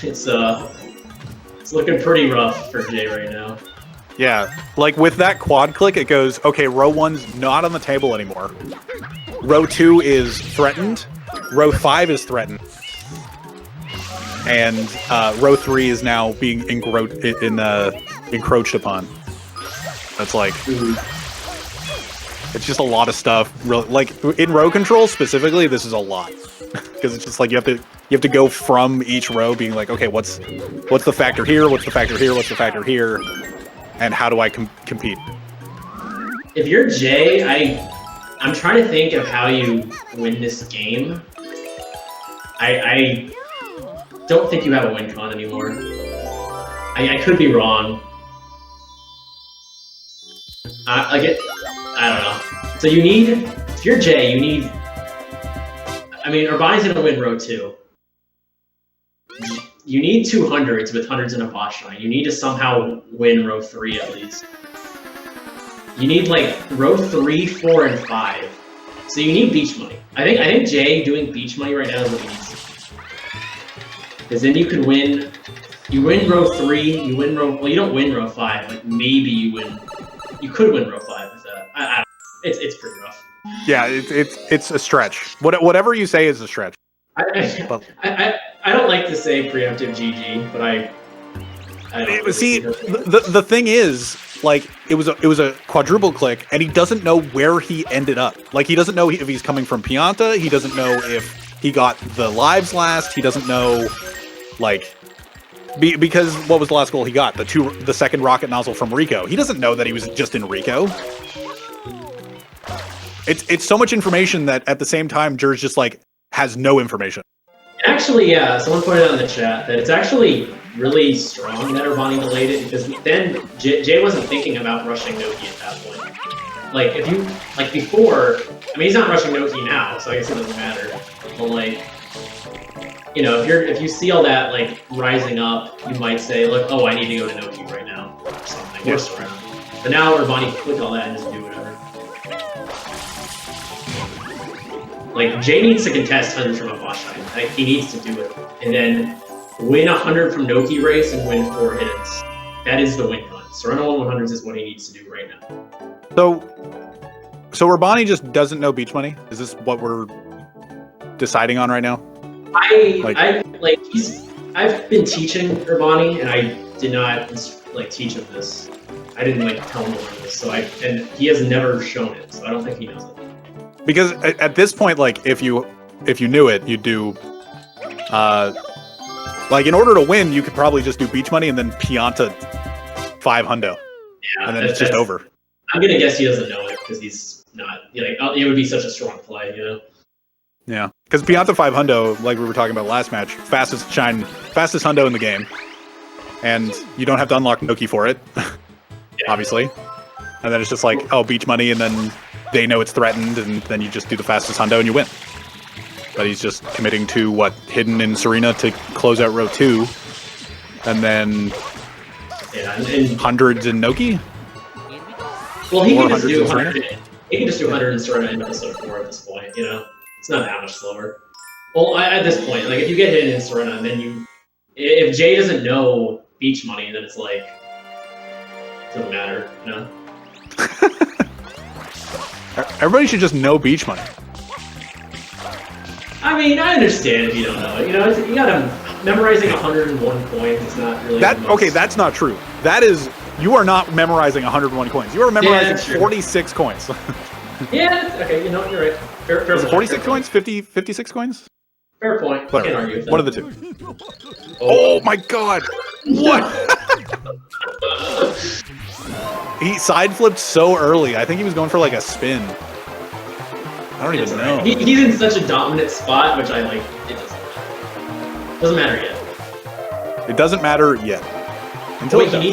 it's looking pretty rough for Jay right now. Yeah, like with that quad click, it goes, okay, row 1's not on the table anymore. Row 2 is threatened. Row 5 is threatened. And row 3 is now being encroached upon. That's like, it's just a lot of stuff. Like in row control specifically, this is a lot because it's just like you have to go from each row, being like, okay, what's the factor here? What's the factor here? What's the factor here? And how do I compete? If you're Jay, I'm trying to think of how you win this game. I don't think you have a win con anymore. I could be wrong. I don't know. So you need, if you're Jay, you need. I mean, Urbani's gonna win row 2. You need 200s with hundreds in a boss line. You need to somehow win row 3 at least. You need like row 3, 4, and 5. So you need beach money. I think Jay doing beach money right now is what he needs to do. Because then you can win. You win row 3. You win row. Well, you don't win row 5. Like maybe you win. You could win row 5 with that. I don't know. It's pretty rough. Yeah, it's a stretch. Whatever you say is a stretch. I don't like to say preemptive GG, but I don't see the thing is, like, it was a quadruple click, and he doesn't know where he ended up. Like, he doesn't know if he's coming from Pianta. He doesn't know if he got the lives last. He doesn't know, like, because what was the last goal he got? The second rocket nozzle from Rico. He doesn't know that he was just in Rico. It's so much information that at the same time, Jur's just like has no information. Actually, yeah, someone pointed out in the chat that it's actually really strong that Urbani delayed it, because then Jay wasn't thinking about rushing Noki at that point. Like, if you, like before, I mean, he's not rushing Noki now, so I guess it doesn't matter. But like, you know, if you see all that like rising up, you might say, like, oh, I need to go to Noki right now, or something, or surround. But now Urbani can click all that and just do whatever. Like, Jay needs to contest 100 from a boss shine. Like, he needs to do it. And then win 100 from Noki race and win 4 hits. That is the win con. Serena 100s is what he needs to do right now. So Urbani just doesn't know beach money? Is this what we're deciding on right now? I've been teaching Urbani, and I did not like teach him this. I didn't like tell him about this. And he has never shown it, so I don't think he knows it. Because at this point, like, if you knew it, you'd do, like, in order to win, you could probably just do beach money and then Pianta 5 hundo. Yeah, and then it's just over. I'm gonna guess he doesn't know it because he's not. Like, it would be such a strong play, you know. Yeah, because Pianta 5 hundo, like we were talking about last match, fastest hundo in the game, and you don't have to unlock Noki for it, obviously. And then it's just like, oh, beach money, and then they know it's threatened, and then you just do the fastest hundo and you win. But he's just committing to what, hidden in Serena to close out row 2, and then hundreds in Noki. Well, he can just do 100. He can just do 100 in Serena in episode 4 at this point. You know, it's not that much slower. Well, at this point, like, if you get hidden in Serena, and then if Jay doesn't know beach money, then it's like, it doesn't matter, you know. Everybody should just know beach money. I mean, I understand if you don't know it. You know, you gotta memorizing 101 coins. It's not really okay. That's not true. That is, you are not memorizing 101 coins. You are memorizing 46 coins. Yeah. Okay. You know, you're right. Fair is it 46 fair coins? 56 coins? Fair point. I can't argue with that. One of the two. Oh my god! What? He side flipped so early. I think he was going for like a spin. I don't even know. He's in such a dominant spot, which I like. It doesn't matter yet. It doesn't matter yet. Until Wait, he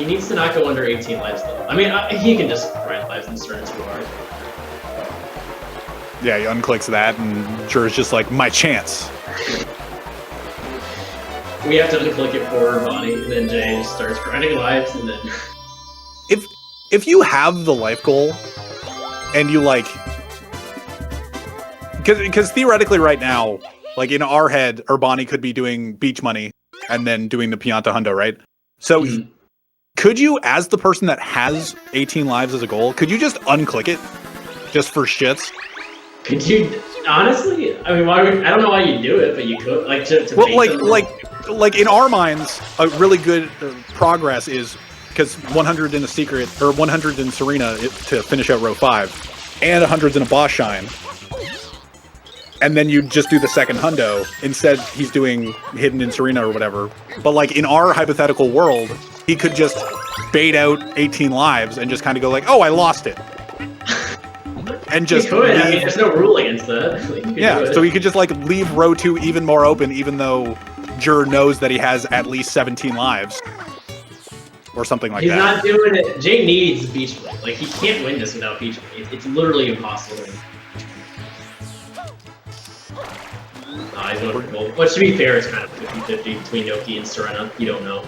needs to not go under 18 lives though. I mean, he can just grind lives and turn too hard. Yeah, he unclicks that, and Jur's just like, my chance. We have to unclick it for Urbani, and then Jay just starts grinding lives, and then... If you have the life goal, and you like... Because theoretically right now, like in our head, Urbani could be doing beach money, and then doing the Pianta Hundo, right? So, could you, as the person that has 18 lives as a goal, could you just unclick it? Just for shits? Could you... Honestly? I mean, I don't know why you do it, but you could. Like, to well, like in our minds, a really good progress is because 100 in a secret or 100 in Serena to finish out row 5, and 100's in a boss shine, and then you just do the second hundo. Instead, he's doing hidden in Serena or whatever. But like in our hypothetical world, he could just bait out 18 lives and just kind of go like, "Oh, I lost it," and just could. I mean, there's no rule against that. Like, yeah, so he could just like leave row 2 even more open, even though Jur knows that he has at least 17 lives. Or something like that. He's not doing it. Jay needs beach money. Like, he can't win this without beach money. It's literally impossible. He's going for gold. But to be fair, it's kind of 50-50 between Noki and Serena. You don't know.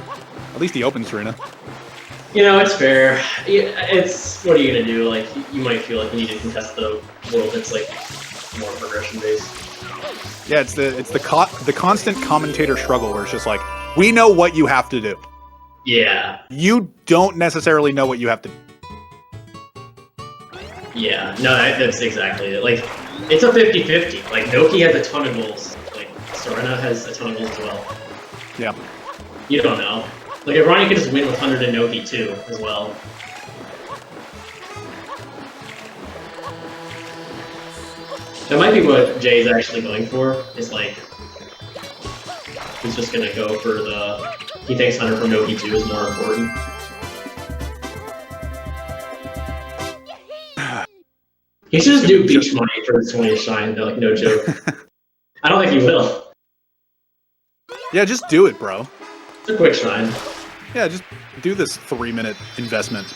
At least he opened Serena. You know, it's fair. It's, what are you going to do? Like, you might feel like you need to contest the world that's, like, more progression-based. Yeah, it's the constant commentator struggle where it's just like, we know what you have to do. Yeah. You don't necessarily know what you have to do. Yeah, no, that's exactly it. Like, it's a 50-50. Like, Noki has a ton of goals. Like, Serena has a ton of goals as well. Yeah. You don't know. Like, Urbani could just win with 100 and Noki too, as well. That might be what Jay's actually going for, is like... He's just gonna go for the... He thinks 100 from Noki 2 is more important. He should just do beach money for his 20th shine, like, no joke. I don't think he will. Yeah, just do it, bro. It's a quick shine. Yeah, just do this 3-minute investment.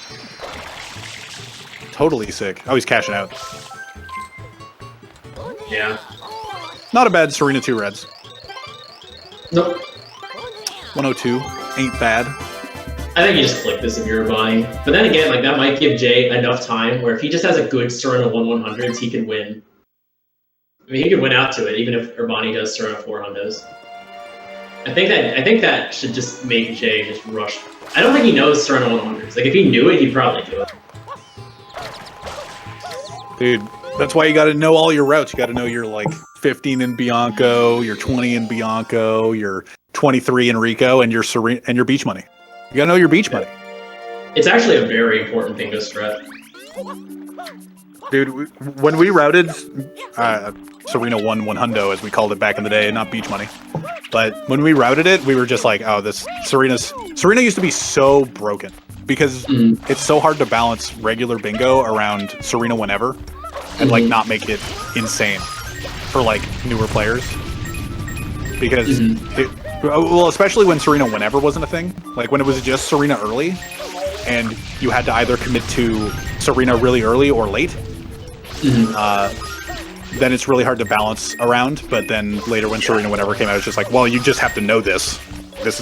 Totally sick. Oh, he's cashing out. Yeah. Not a bad Serena 2 reds. Nope. 102. Ain't bad. I think you just click this if you're Urbani. But then again, like, that might give Jay enough time where if he just has a good Serena 1/100s, he can win. I mean, he could win out to it, even if Urbani does Serena 400s. I think that should just make Jay just rush. I don't think he knows Serena 100s. Like, if he knew it, he'd probably do it. Dude, that's why you gotta know all your routes. You gotta know your, like, 15 in Bianco, your 20 in Bianco, your 23 in Rico, and your Serena and your beach money. You gotta know your beach money. It's actually a very important thing to strat. Dude, when we routed Serena 1/100, as we called it back in the day, not beach money. But when we routed it, we were just like, oh, Serena used to be so broken because it's so hard to balance regular bingo around Serena whenever and like not make it insane for like newer players. Because well, especially when Serena whenever wasn't a thing, like when it was just Serena early and you had to either commit to Serena really early or late, then it's really hard to balance around. But then later when Serena whenever came out, it's just like, well, you just have to know this. This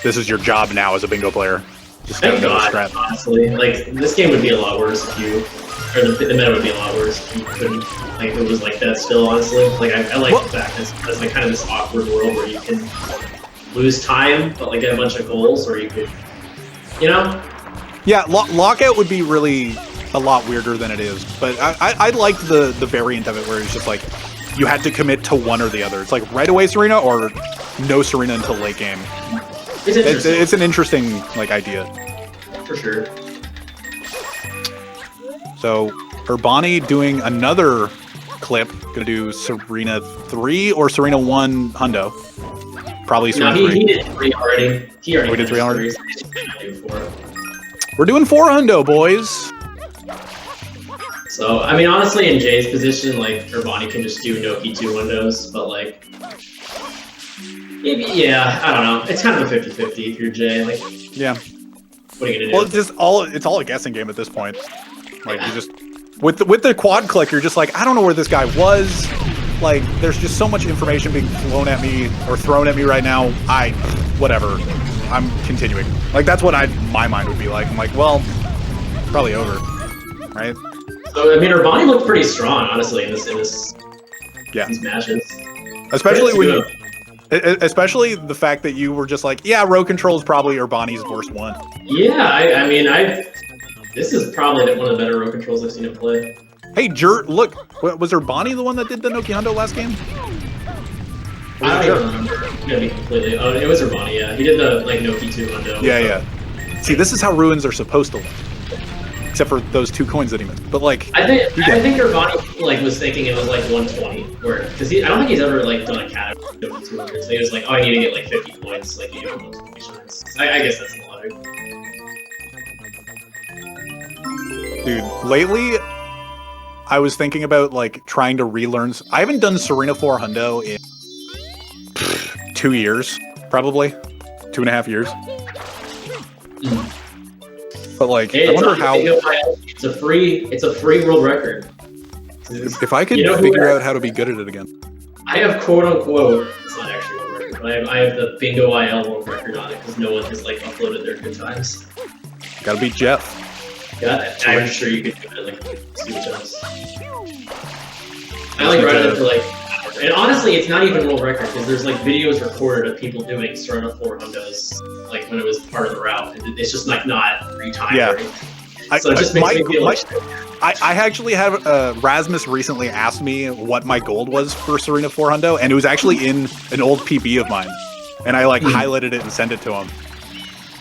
is your job now as a bingo player. Just Thank God, honestly. Like, this game would be a lot worse if you... Or the meta would be a lot worse if you couldn't... Like, it was like that still, honestly. Like, I like the fact that it's like kind of this awkward world where you can lose time, but like get a bunch of goals, or you could... You know? Yeah, lockout would be really a lot weirder than it is, but I liked the variant of it where it's just like you had to commit to one or the other. It's like right away Serena or no Serena until late game. It's an interesting like idea. For sure. So Urbani doing another clip, gonna do Serena 3 or Serena 1 hundo. Probably Serena 3. He did 3 already. We did 3 already? Do 4. We're doing 4 hundo, boys. So, I mean, honestly, in Jay's position, like, Urbani can just do Noki 2 windows, but, like, maybe, yeah, I don't know. It's kind of a 50-50 if you're Jay. Like, yeah. What are you gonna do? Well, it's all a guessing game at this point. Like, you just with the quad click, you're just like, I don't know where this guy was. Like, there's just so much information being thrown at me right now. Whatever. I'm continuing. Like, that's what my mind would be like. I'm like, well, probably over, right? So I mean, Urbani looked pretty strong, honestly, in these matches. Especially the fact that you were just like, yeah, row control is probably Urbani's worst one. Yeah, I mean, this is probably one of the better row controls I've seen him play. Hey, look, was Urbani the one that did the Noki Hundo last game? I don't remember. I'm gonna be completely. Oh, it was Urbani. Yeah, he did the like Noki 2 Hundo. Yeah. See, this is how ruins are supposed to look. Except for those 2 coins that he missed. But like, I think Urbani like was thinking it was like 120, because I don't think he's ever like done a cat of 200. So he was like, oh, I need to get like 50 points, like you do multiplications. I guess that's the logic. Dude, lately, I was thinking about like trying to relearn. I haven't done Serena 4 Hundo in 2 years, probably 2.5 years. But like, hey, I wonder how. It's a free world record. If I could figure out how to be good at it again. I have quote unquote. It's not actually world record, but I have the Bingo IL world record on it because no one has like uploaded their good times. Gotta beat Jeff. I'm sure you could do it like 2 times. I like running it for like. And honestly, it's not even world record because there's like videos recorded of people doing Serena 4 Hundos, like when it was part of the route. It's just like not retimed. Yeah. So it just makes me feel like. I actually have Rasmus recently asked me what my gold was for Serena 4 Hundo, and it was actually in an old PB of mine, and I like highlighted it and sent it to him,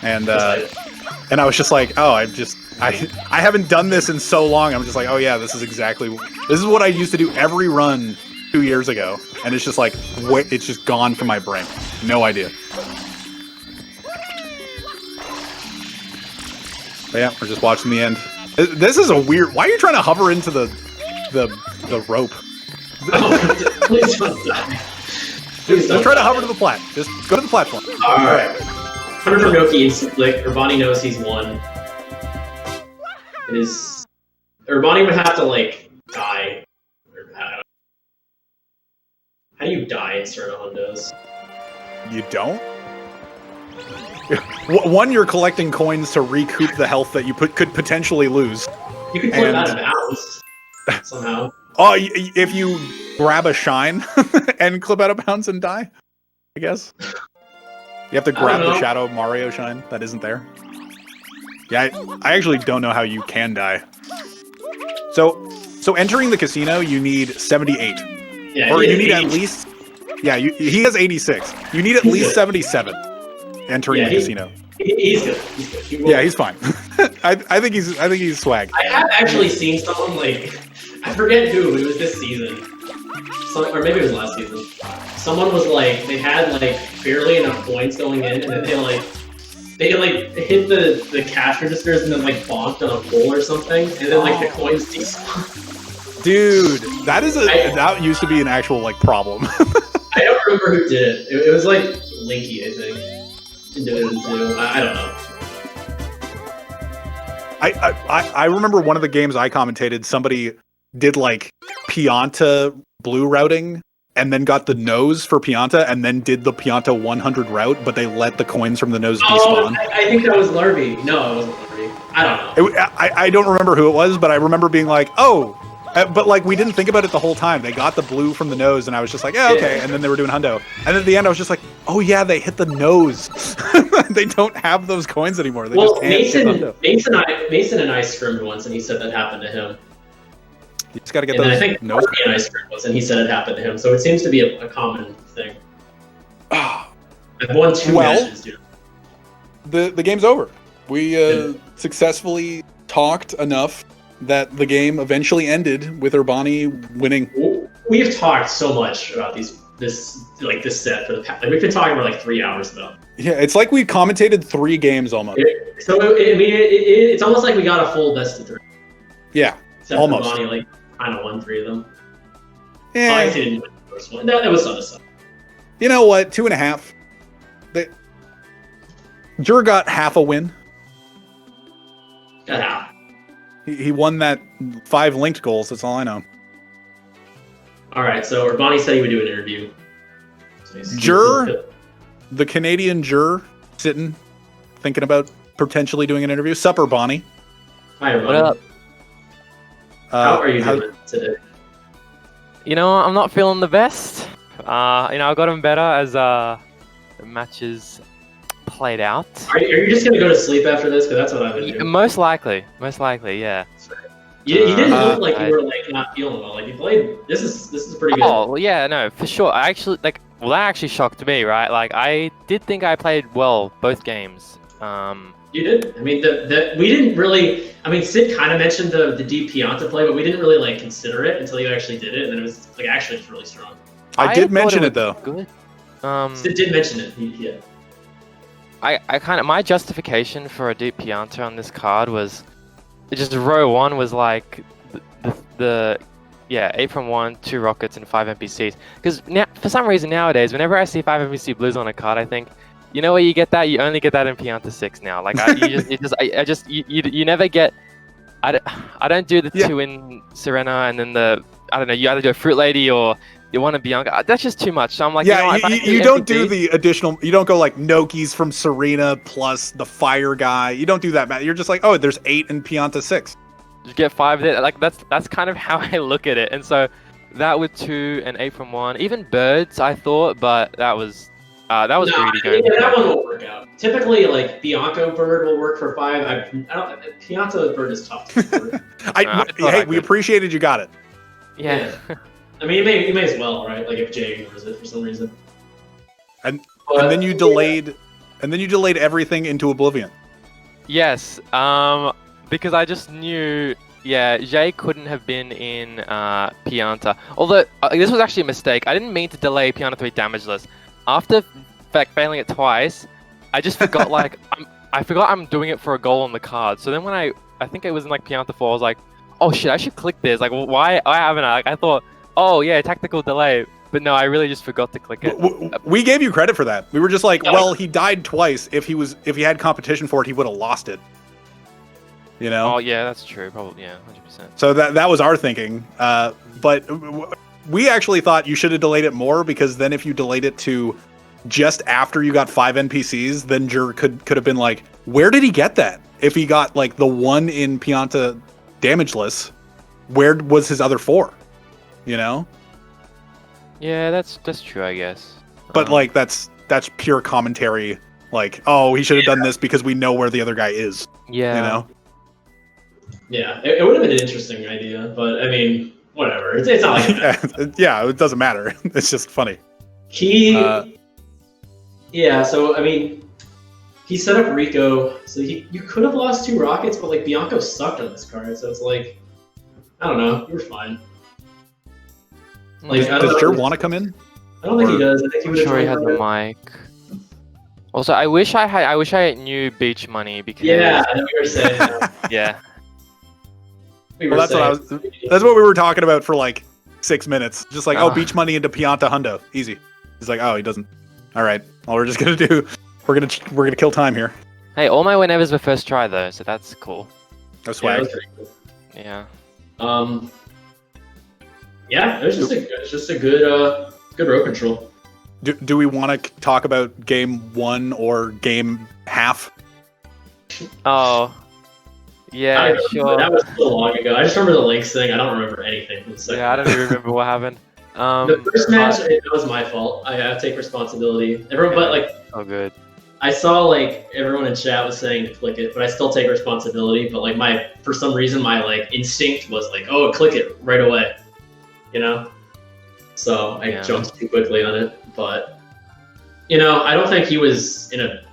and I was just like, oh, I haven't done this in so long. I'm just like, oh yeah, this is what I used to do every run 2 years ago, and it's just like, it's just gone from my brain. No idea. But yeah, we're just watching the end. This is a weird. Why are you trying to hover into the rope? Please don't die. Don't try to hover to the plat. Just go to the platform. All right. 100 from Noki, Slick. Urbani knows he's won. Urbani would have to like die. How do you die in Serena Hundos? You don't? One, you're collecting coins to recoup the health that you could potentially lose. You could clip out of bounds somehow. Oh, if you grab a shine and clip out of bounds and die, I guess. You have to grab the Shadow Mario shine that isn't there. Yeah, I actually don't know how you can die. So entering the casino, you need 78. Yeah, or you need at least. Yeah, he has 86. You need at least 77 entering the casino. He's good. He's fine. I think he's swag. I have actually seen someone like, I forget who. It was this season, or maybe it was last season. Someone was like, they had like barely enough points going in, and then they hit the cash registers and then like bonked on a pole or something, and then like the coins despawned. Dude, that used to be an actual like problem. I don't remember who did it. It was like Linky, I think. Did it too. I don't know. I remember one of the games I commentated, somebody did like Pianta blue routing and then got the nose for Pianta and then did the Pianta 100 route, but they let the coins from the nose despawn. I think that was Larby. No, it wasn't Larby. I don't know. I don't remember who it was, but I remember being like, oh, but like we didn't think about it the whole time. They got the blue from the nose, and I was just like, yeah, okay. And then they were doing hundo, and at the end I was just like, oh yeah, they hit the nose. They don't have those coins anymore. They just can't hit hundo. Mason and I scrimmed once, and he said that happened to him. You just got to get and those. I think nose. And I scrimmed once, and he said it happened to him. So it seems to be a common thing. I've won 2 matches, dude. The game's over. We successfully talked enough that the game eventually ended with Urbani winning. We've talked so much about this set for the past. Like, we've been talking for like 3 hours about. Yeah, it's like we commentated 3 games almost. It's almost like we got a full best of 3. Yeah, Except Almost. Urbani, like, kind of won 3 of them. Yeah. I guess he didn't win the first one. That was some of stuff. You know what? 2.5. Jur got half a win. Got half. He won that 5 linked goals. That's all I know. All right, so Urbani said he would do an interview. So Jur, the Canadian Jur, sitting, thinking about potentially doing an interview. Sup, Urbani. Hi, Urbani. What up? How are you doing today? You know, I'm not feeling the best. I got him better as the matches played out. Are you just gonna go to sleep after this? Because that's what I've been doing. Most likely, yeah. You didn't look like you were like not feeling well. Like you played. This is pretty good. Oh, well, yeah, no, for sure. I actually that actually shocked me, right? Like I did think I played well both games. You did. I mean, we didn't really. I mean, Sid kind of mentioned the deep Pianta play, but we didn't really like consider it until you actually did it, and then it was like actually it's really strong. I did mention it was though. Good. Sid did mention it. Yeah. I kind of my justification for a deep Pianta on this card was just row 1 was like the 8 from 1, 2 rockets and 5 NPCs. Because now for some reason nowadays, whenever I see 5 NPC blues on a card, I think, you know where you get that? You only get that in Pianta 6 now. Like you never get. I don't do the 2 in Serena and then you either do a Fruit Lady or you want a Bianca. That's just too much. So I'm like, Yeah, you don't do NPCs, the additional. You don't go like Noki's from Serena plus the fire guy. You don't do that, Matt. You're just like, oh, there's 8 in Pianta 6. Just get 5 there. Like that's kind of how I look at it. And so that with 2 and 8 from 1, even birds I thought, but that was greedy going. Yeah, that one won't work out. Typically, like Bianco bird will work for 5. I don't. Pianta bird is tough to work. Hey, we appreciated you got it. Yeah. I mean, you may as well, right? Like if Jay ignores it for some reason. And then you delayed everything into oblivion. Yes. Because I just knew. Yeah, Jay couldn't have been in Pianta. Although this was actually a mistake. I didn't mean to delay Pianta 3 damageless. After failing it twice, I just forgot I forgot I'm doing it for a goal on the card. So then when I think it was in like Pianta 4, I was like, oh shit, I should click this. Like, why haven't I? Like, I thought, oh yeah, tactical delay. But no, I really just forgot to click it. We gave you credit for that. We were just like, well, he died twice. If he had competition for it, he would have lost it. You know? Oh yeah, that's true. Probably, yeah, 100%. So that was our thinking. But we actually thought you should have delayed it more, because then if you delayed it to just after you got 5 NPCs, then Jur could have been like, where did he get that? If he got like the 1 in Pianta damageless, where was his other 4? You know? Yeah, that's true, I guess. But like that's pure commentary. Like, oh, he should have done this because we know where the other guy is. Yeah. You know? Yeah, it would have been an interesting idea, but I mean, whatever. It's not like that. Yeah, it doesn't matter. It's just funny. Yeah, so I mean, he set up Rico, so you could have lost 2 rockets, but like Bianco sucked on this card, so it's like, I don't know, you were fine. Like, Does Jur want to come in? I don't think he does. I think he would have sure he has the mic. Also, I wish I knew beach money because yeah, I know what you're saying. yeah. That's what we were talking about for like 6 minutes. Just like, beach money into Pianta Hundo, easy. He's like, oh, he doesn't. All right, all we're just gonna do, we're gonna kill time here. Hey, all my whenevers were first try though, so that's cool. That's swag. Yeah. Yeah, it's just a good row control. Do we want to talk about game 1 or game half? Oh. Yeah, sure. That was so long ago. I just remember the links thing. I don't remember anything from the second. Yeah, I don't even remember what happened. The first match, it was my fault. I take responsibility. Everyone, but like, oh, good. I saw like everyone in chat was saying to click it, but I still take responsibility. But like for some reason, my like instinct was like, oh, click it right away, you know. So I jumped too quickly on it. But you know, I don't think he was in a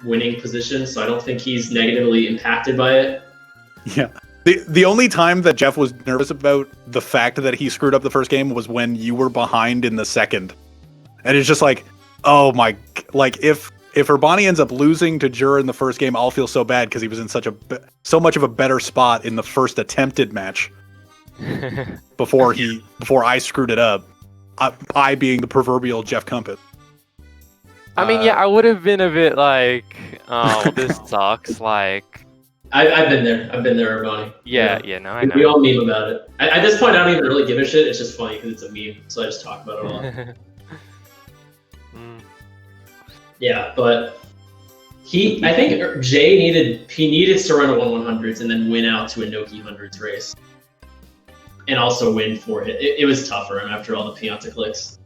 winning position, so I don't think he's negatively impacted by it. Yeah. The only time that Jeff was nervous about the fact that he screwed up the first game was when you were behind in the second. And it's just like, oh my, like if if Urbani ends up losing to Jura in the first game, I'll feel so bad because he was in so much of a better spot in the first attempted match before I screwed it up. I being the proverbial Jeff Cumpet. I mean, yeah, I would have been a bit like, oh, this sucks. Like, I've been there. I've been there, Urbani. Yeah, no, I know. We all meme about it. At this point, I don't even really give a shit. It's just funny because it's a meme, so I just talk about it a lot. Yeah, but I think Jay needed to run a 1/100s and then win out to a Noki 100s race, and also win for it. It was tough for him after all the Pianta clicks.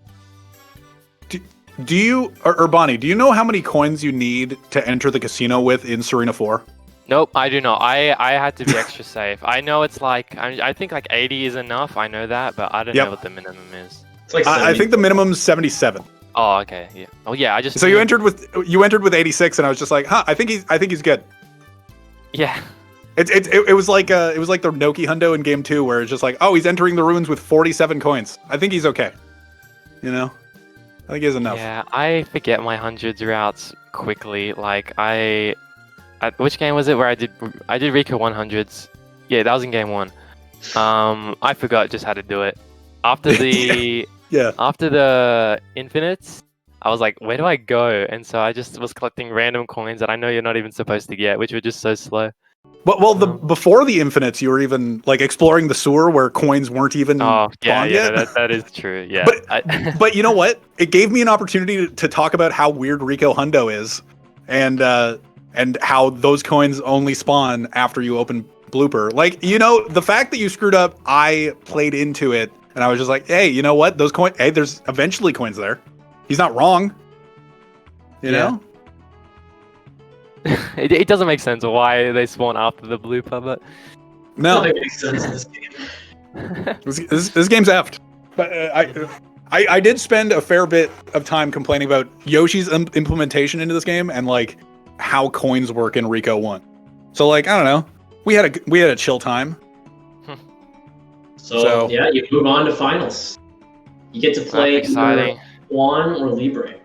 Do you, Urbani, do you know how many coins you need to enter the casino with in Serena 4? Nope, I do not. I had to be extra safe. I know it's like, I think like 80 is enough. I know that, but I don't know what the minimum is. It's like I think the minimum's 77. Oh, okay, yeah. Oh, yeah. I just. So you entered with 86, and I was just like, I think he's good. Yeah. It was like the Noki Hundo in game 2, where it's just like, oh, he's entering the ruins with 47 coins. I think he's okay. You know. I think he has enough. Yeah, I forget my hundreds routes quickly. Like which game was it where I did Rico 100s? Yeah, that was in game 1. I forgot just how to do it. After the after the infinites, I was like, where do I go? And so I just was collecting random coins that I know you're not even supposed to get, which were just so slow. Well, before the infinites, you were even like exploring the sewer where coins weren't even spawned yet. No, that is true. Yeah, but you know what? It gave me an opportunity to talk about how weird Rico Hundo is, and how those coins only spawn after you open Blooper. Like, you know, the fact that you screwed up, I played into it, and I was just like, hey, you know what? Those coins. Hey, there's eventually coins there. He's not wrong. You know. It doesn't make sense why they spawn after the blooper, but no, it makes sense in this game. this game's effed. But I did spend a fair bit of time complaining about Yoshi's implementation into this game and like how coins work in Rico 1. So like, I don't know, we had a chill time. So yeah, you move on to finals. You get to play either Juan or Libre.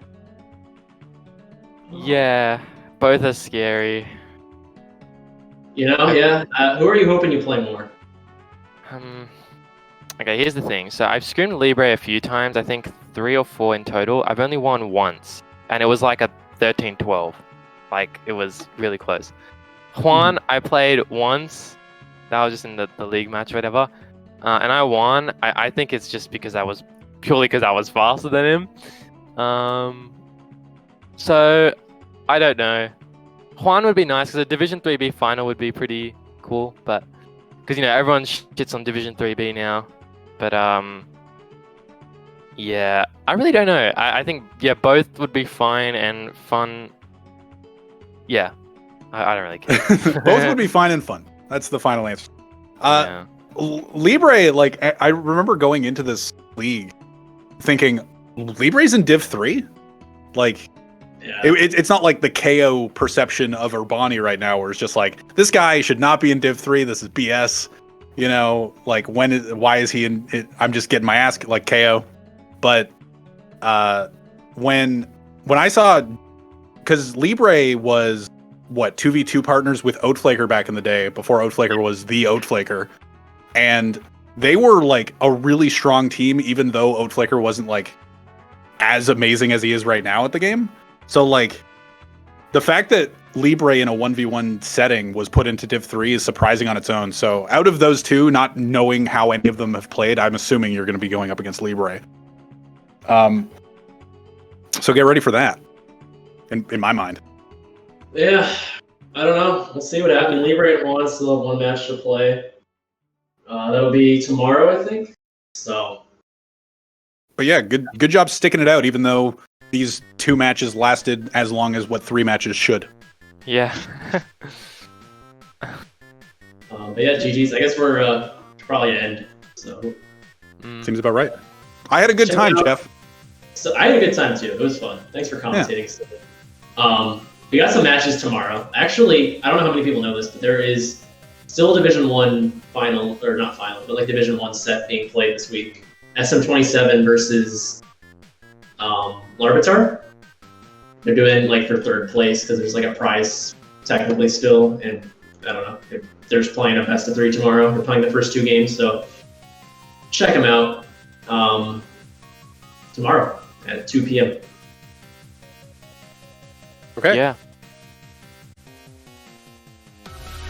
Yeah. Both are scary. You know, who are you hoping you play more? Okay, here's the thing. So I've scrimmed Libre a few times. I think 3 or 4 in total. I've only won once, and it was like a 13-12. Like, it was really close. Juan, I played once. That was just in the league match or whatever. And I won. I think it's just because I was faster than him. So I don't know. Juan would be nice because a Division 3B final would be pretty cool, but because you know everyone shits on Division 3B now. But yeah, I really don't know. I think both would be fine and fun. Yeah, I don't really care. Both would be fine and fun. That's the final answer. Libre, like I remember going into this league thinking Libre's in Div 3, like. Yeah. It's not like the KO perception of Urbani right now, where it's just like, this guy should not be in Div 3. This is BS. You know, like why is he in it? I'm just getting my ass like KO. But when I saw, because Libre was 2v2 partners with Oatflaker back in the day, before Oatflaker was the Oatflaker, and they were like a really strong team, even though Oatflaker wasn't like as amazing as he is right now at the game. So, like, the fact that Libre in a 1v1 setting was put into Div 3 is surprising on its own. So, out of those two, not knowing how any of them have played, I'm assuming you're going to be going up against Libre. So, get ready for that, in my mind. Yeah, I don't know. We'll see what happens. Libre and Juan still have one match to play. That'll be tomorrow, I think. So. But yeah, good job sticking it out, even though these 2 matches lasted as long as what 3 matches should. Yeah. But yeah, GG's. I guess we're probably end. So. Seems about right. I had a good time, Jeff. So I had a good time too. It was fun. Thanks for commentating. Yeah. We got some matches tomorrow. Actually, I don't know how many people know this, but there is still a Division 1 final, or not final, but like Division 1 set being played this week. SM27 versus Larvitar. They're doing like for third place because there's like a prize technically still, and I don't know. They're just playing a best of 3 tomorrow. They're playing the first 2 games, so check them out tomorrow at 2 p.m. Okay. Yeah.